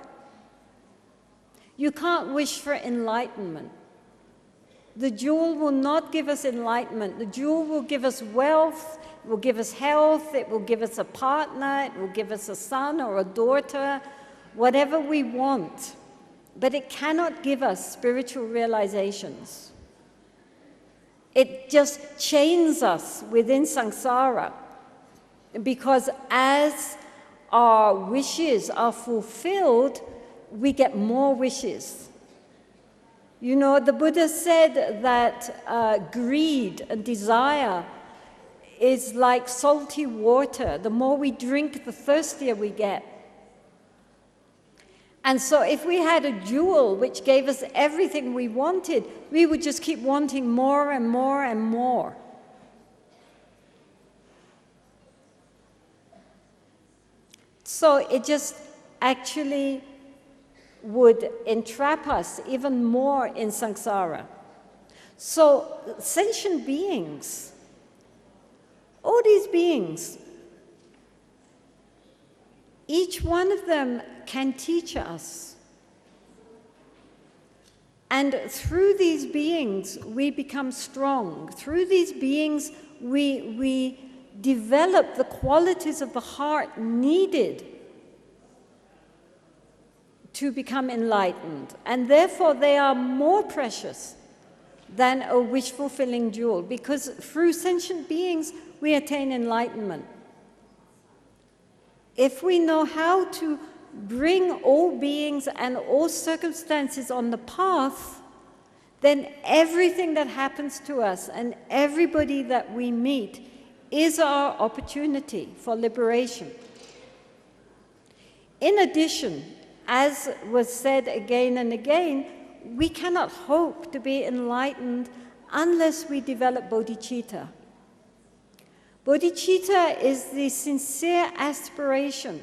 You can't wish for enlightenment. The jewel will not give us enlightenment. The jewel will give us wealth, it will give us health, it will give us a partner, it will give us a son or a daughter, whatever we want. But it cannot give us spiritual realizations. It just chains us within samsara, because as our wishes are fulfilled, we get more wishes. You know, the Buddha said that greed and desire is like salty water. The more we drink, the thirstier we get. And so if we had a jewel which gave us everything we wanted, we would just keep wanting more and more and more. So it just actually would entrap us even more in samsara. So sentient beings, all these beings, each one of them can teach us. And through these beings, we become strong. Through these beings, we develop the qualities of the heart needed to become enlightened. And therefore, they are more precious than a wish-fulfilling jewel, because through sentient beings, we attain enlightenment. If we know how to bring all beings and all circumstances on the path, then everything that happens to us and everybody that we meet is our opportunity for liberation. In addition, as was said again and again, we cannot hope to be enlightened unless we develop bodhicitta. Bodhicitta is the sincere aspiration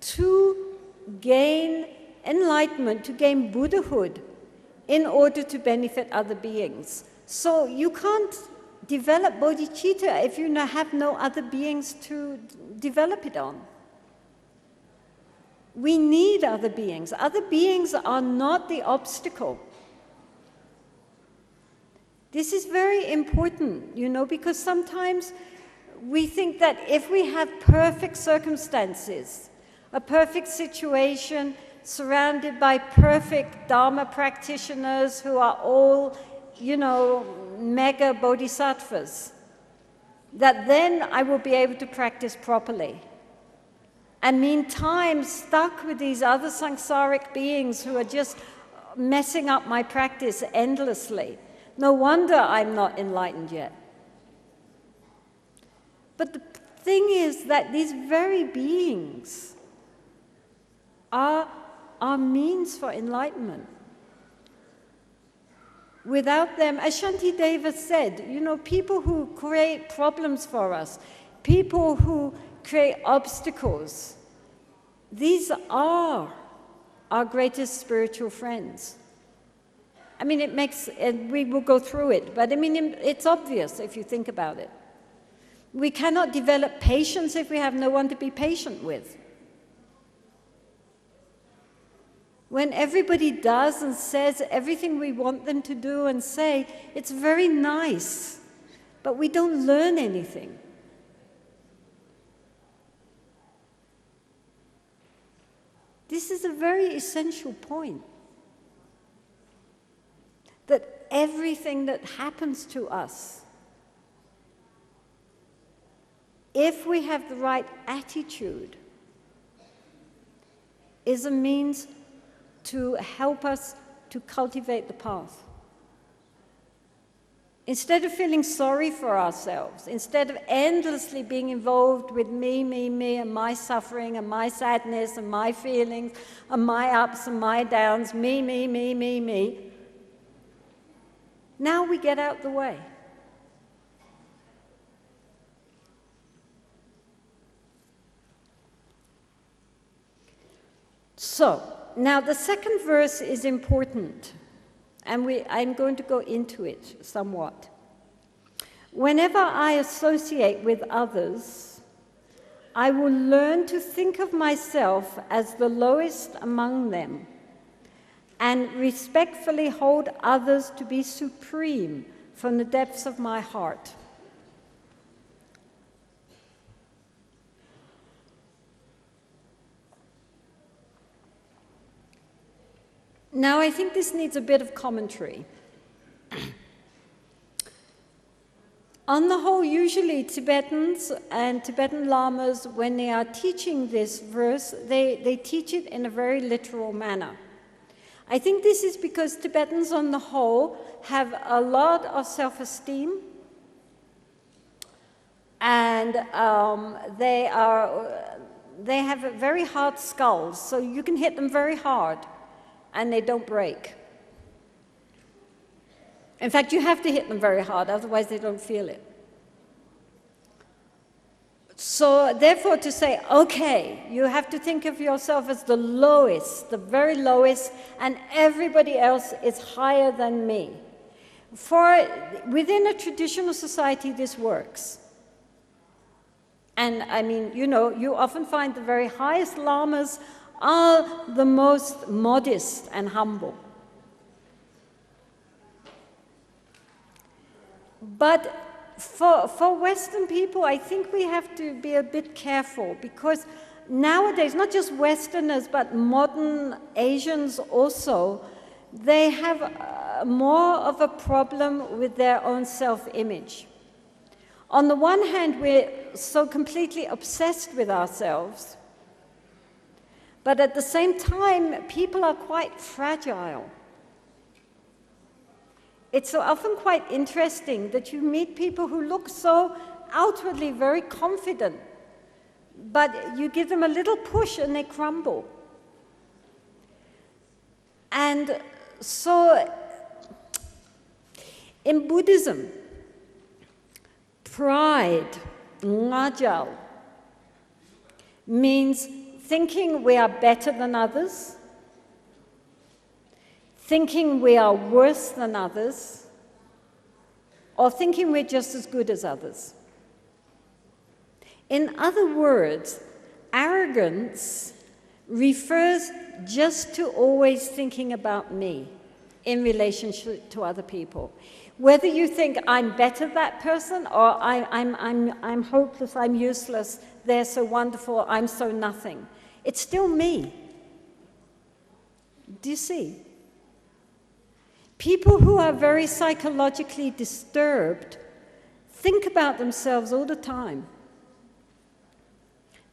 to gain enlightenment, to gain Buddhahood, in order to benefit other beings. So you can't develop bodhicitta if you have no other beings to develop it on. We need other beings. Other beings are not the obstacle. This is very important, because sometimes we think that if we have perfect circumstances, a perfect situation, surrounded by perfect Dharma practitioners who are all, mega bodhisattvas, that then I will be able to practice properly. And meantime, stuck with these other samsaric beings who are just messing up my practice endlessly. No wonder I'm not enlightened yet. But the thing is that these very beings are our means for enlightenment. Without them, as Shantideva said, people who create problems for us, people who create obstacles, these are our greatest spiritual friends. I mean, we will go through it, but it's obvious if you think about it. We cannot develop patience if we have no one to be patient with. When everybody does and says everything we want them to do and say, it's very nice, but we don't learn anything. This is a very essential point. That everything that happens to us, if we have the right attitude, is a means to help us to cultivate the path. Instead of feeling sorry for ourselves, instead of endlessly being involved with me, and my suffering, and my sadness, and my feelings, and my ups and my downs, me, now we get out the way. So, now the second verse is important, and I'm going to go into it somewhat. Whenever I associate with others, I will learn to think of myself as the lowest among them, and respectfully hold others to be supreme from the depths of my heart. Now, I think this needs a bit of commentary. On the whole, usually Tibetans and Tibetan lamas, when they are teaching this verse, they teach it in a very literal manner. I think this is because Tibetans on the whole have a lot of self-esteem, and they have very hard skulls, so you can hit them very hard and they don't break. In fact, you have to hit them very hard, otherwise they don't feel it. So therefore, to say, okay, you have to think of yourself as the lowest, the very lowest, and everybody else is higher than me. Within a traditional society, this works. And I mean, you often find the very highest lamas are the most modest and humble. But for Western people, I think we have to be a bit careful, because nowadays, not just Westerners, but modern Asians also, they have more of a problem with their own self-image. On the one hand, we're so completely obsessed with ourselves, but at the same time, people are quite fragile. It's so often quite interesting that you meet people who look so outwardly very confident, but you give them a little push and they crumble. And so in Buddhism, pride, ngajal, means thinking we are better than others, thinking we are worse than others, or thinking we're just as good as others. In other words, arrogance refers just to always thinking about me in relationship to other people. Whether you think I'm better than that person, or I'm hopeless, I'm useless, they're so wonderful, I'm so nothing. It's still me. Do you see? People who are very psychologically disturbed think about themselves all the time.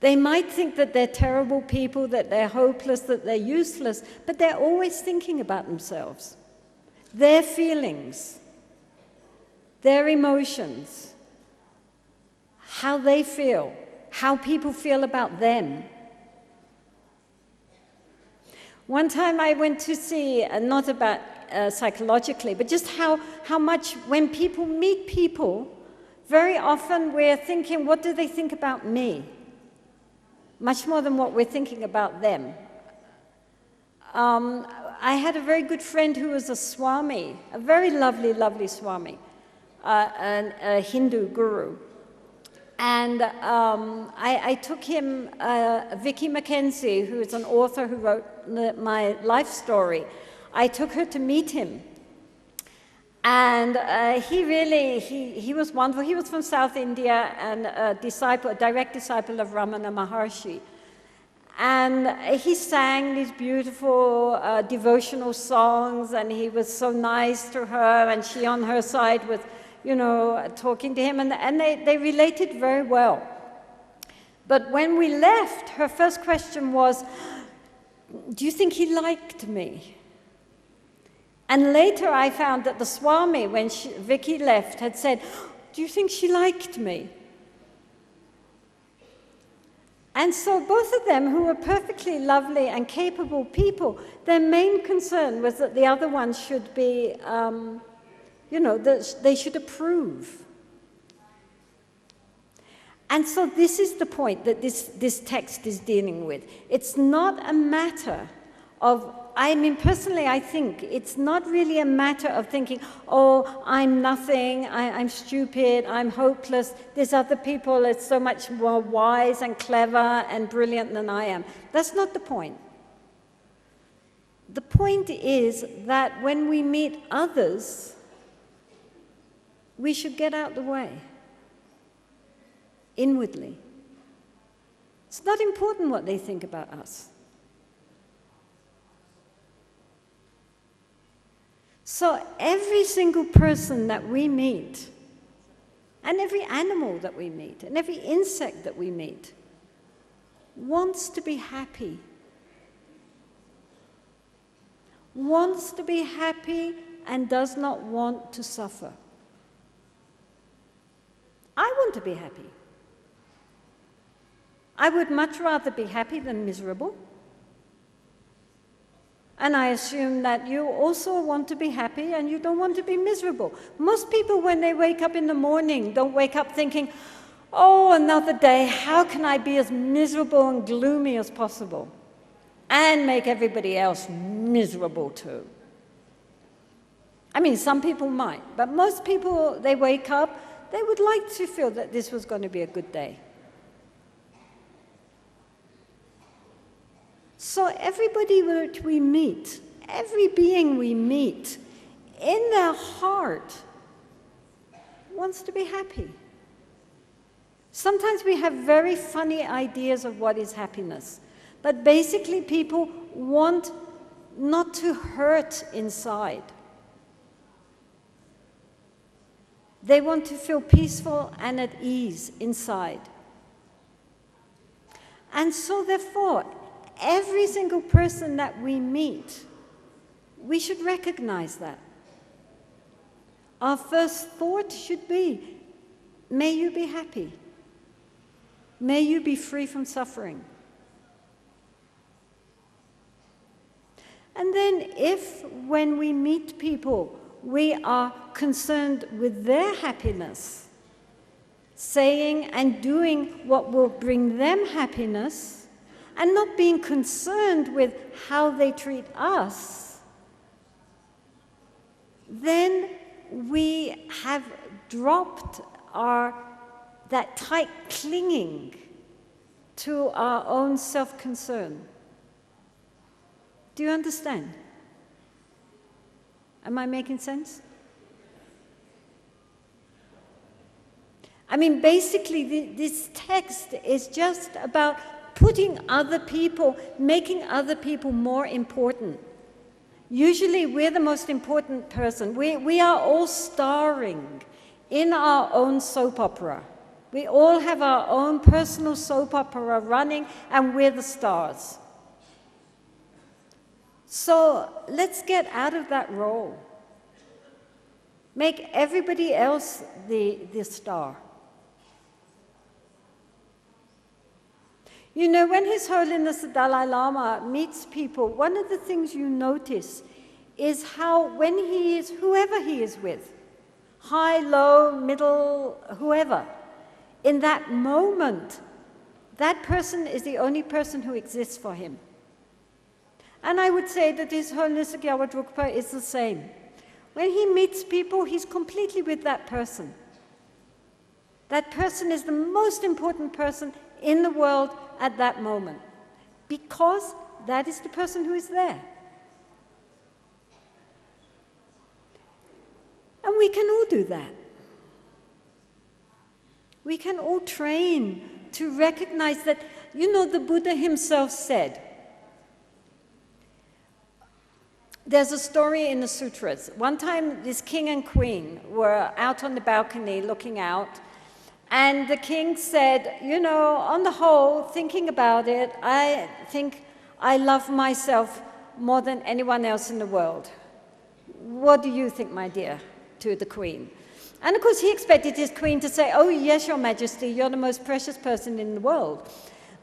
They might think that they're terrible people, that they're hopeless, that they're useless, but they're always thinking about themselves, their feelings, their emotions, how they feel, how people feel about them. One time I went to see, not about psychologically, but just how much when people meet people, very often we're thinking, what do they think about me? Much more than what we're thinking about them. I had a very good friend who was a Swami, a very lovely, lovely Swami, a Hindu guru. And I took him, Vicky Mackenzie, who is an author who wrote my life story, I took her to meet him. And he was wonderful. He was from South India and a direct disciple of Ramana Maharshi. And he sang these beautiful devotional songs, and he was so nice to her, and she on her side was, talking to him, and they related very well. But when we left, her first question was, do you think he liked me? And later I found that the Swami, when Vicky left, had said, do you think she liked me? And so both of them, who were perfectly lovely and capable people, their main concern was that the other one should be, that they should approve. And so this is the point that this text is dealing with. It's not a matter of, personally, I think it's not really a matter of thinking, oh, I'm nothing, I'm stupid, I'm hopeless, there's other people that's so much more wise and clever and brilliant than I am. That's not the point. The point is that when we meet others, we should get out the way, inwardly. It's not important what they think about us. So every single person that we meet, and every animal that we meet, and every insect that we meet, wants to be happy. Wants to be happy and does not want to suffer. I want to be happy. I would much rather be happy than miserable. And I assume that you also want to be happy and you don't want to be miserable. Most people, when they wake up in the morning, don't wake up thinking, oh, another day, how can I be as miserable and gloomy as possible? And make everybody else miserable too. Some people might, but most people, they wake up, they would like to feel that this was going to be a good day. So everybody that we meet, every being we meet, in their heart wants to be happy. Sometimes we have very funny ideas of what is happiness, but basically people want not to hurt inside. They want to feel peaceful and at ease inside. And so therefore, every single person that we meet, we should recognize that. Our first thought should be, may you be happy. May you be free from suffering. And then if, when we meet people, we are concerned with their happiness, saying and doing what will bring them happiness, and not being concerned with how they treat us, then we have dropped that tight clinging to our own self-concern. Do you understand? Am I making sense? I mean, basically, this text is just about putting other people, making other people more important. Usually, we're the most important person. We are all starring in our own soap opera. We all have our own personal soap opera running, and we're the stars. So let's get out of that role. Make everybody else the star. You know, when His Holiness the Dalai Lama meets people, one of the things you notice is how when he is, whoever he is with, high, low, middle, whoever, in that moment, that person is the only person who exists for him. And I would say that His Holiness Gyalwa Drukpa is the same. When he meets people, he's completely with that person. That person is the most important person in the world at that moment, because that is the person who is there. And we can all do that. We can all train to recognize that, you know, the Buddha himself said, there's a story in the sutras. One time, this king and queen were out on the balcony looking out, and the king said, you know, on the whole, thinking about it, I think I love myself more than anyone else in the world. What do you think, my dear? To the queen. And of course, he expected his queen to say, oh, yes, Your Majesty, you're the most precious person in the world.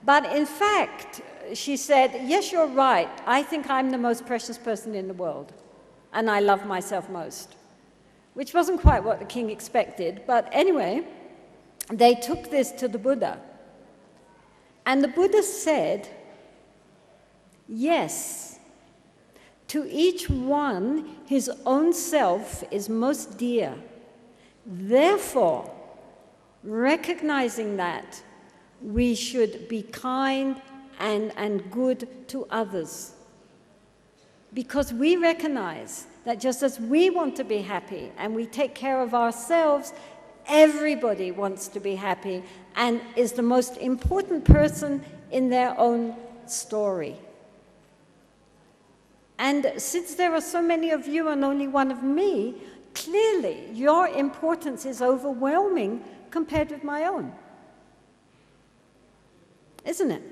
But in fact, she said, yes, you're right. I think I'm the most precious person in the world, and I love myself most, which wasn't quite what the king expected. But anyway, they took this to the Buddha. And the Buddha said, yes, to each one, his own self is most dear. Therefore, recognizing that, we should be kind and good to others. Because we recognize that just as we want to be happy and we take care of ourselves, everybody wants to be happy and is the most important person in their own story. And since there are so many of you and only one of me, clearly your importance is overwhelming compared with my own. Isn't it?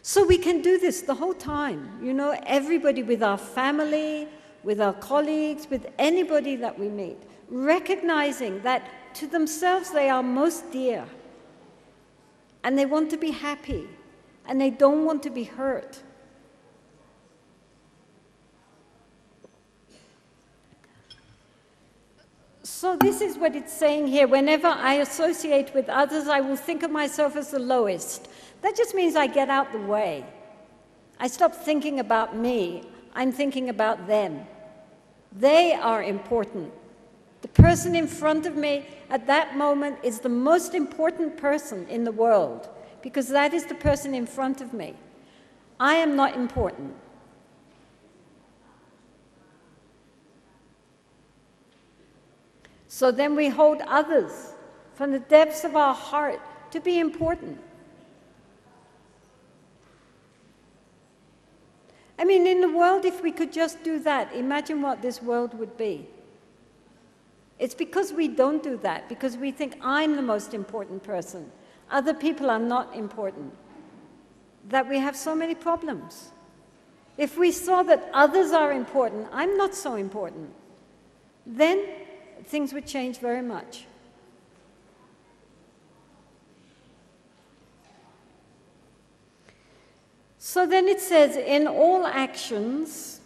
So we can do this the whole time, you know, everybody, with our family, with our colleagues, with anybody that we meet, recognizing that to themselves they are most dear, and they want to be happy, and they don't want to be hurt. So this is what it's saying here. Whenever I associate with others, I will think of myself as the lowest. That just means I get out the way. I stop thinking about me. I'm thinking about them. They are important. The person in front of me at that moment is the most important person in the world, because that is the person in front of me. I am not important. So then we hold others from the depths of our heart to be important. I mean, in the world, if we could just do that, imagine what this world would be. It's because we don't do that, because we think I'm the most important person. Other people are not important, that we have so many problems. If we saw that others are important, I'm not so important, then things would change very much. So then it says, in all actions,